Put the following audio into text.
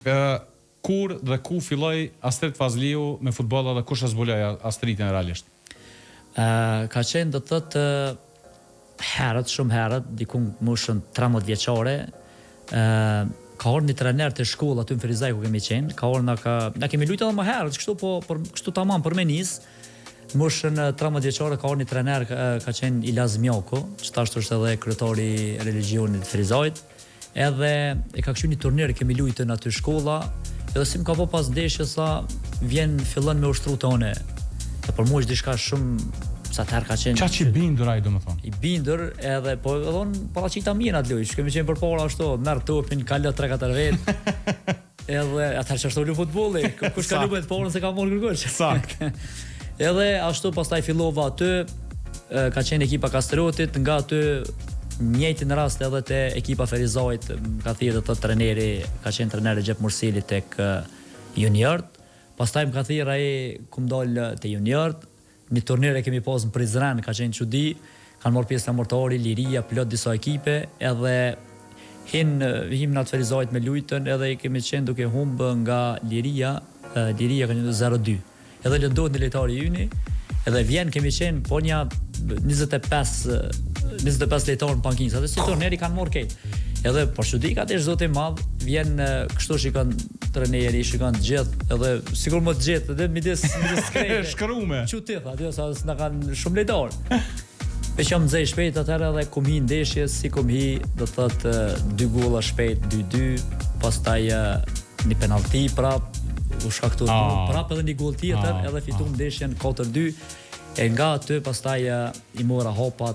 Kur dhe ku filloi Astrid Fazliu me futboll dhe kush e zbuloi Astridin realisht? Ka qenë do të thotë herët, shumë herët, diku moshën 13 vjeçare, ka ardhur një trajner të shkollës aty në Ferizaj ku kemi qenë, ka ardhur na kemi luajtur edhe më herët, kështu po kështu tamam për me nis. Moshën 13 vjeçare ka ardhur një trajner, ka qenë Ilaz Mjoko, që tash është edhe kryetari i religionit të Ferizajit. Edhe e ka kështu një turnir kemi luajtur në aty shkolla, edhe si më ka po pas ndeshje sa fillon me ushtru tone. Dhe për mua është diçka shumë sa tërë ka qenë. Çfarë i bindur ai domethënë? I bindur edhe po dhon paraqita mirë atë lojë. Kemi qenë përpara ashtu, merr topin, kalo 3-4 vet. Edhe atëherë çfarë lu futbolli, kush ka luajtur porën se ka marrë kërkosh. Sakt. Edhe ashtu pastaj fillova aty, ka qenë ekipa Kastrioti, nga aty njëjtin rast edhe te ekipa Ferizajit, ka thirrë të trajneri, ka qenë trajneri Xhep Mursili tek juniorët. Pastaj më ka thirrë ai ku dal te juniorët. Një turnir e kemi pas në Prizren, ka qenë çudi, kanë marrë pjesë Mortori, Liria, plot disa ekipe, edhe him në atë Ferizajit me lujtën, edhe i kemi qenë duke humbë nga Liria ka qenë 0-2. Edhe lëndohet në lojtari yni, edhe vjen kemi qenë po një 25 lojtarë në pankinë, atë si turneri kanë marrë këtë. Edhe për çudika të zoti i madh, vjen kështu shikon trajneri, shikon të gjithë, edhe sigur më të gjithë, edhe midis skrepe. Shkrume. Çu ti tha, aty sa na kanë shumë lojtarë. Me qëm nxej shpejt atëherë edhe kum hi ndeshje, si kum hi, do të thotë 2 golla shpejt, 2-2, pastaj një penallti prap, u shkaktuar prap edhe një gol tjetër, edhe fituam ndeshjen 4-2. E nga aty pastaj i mora hopat.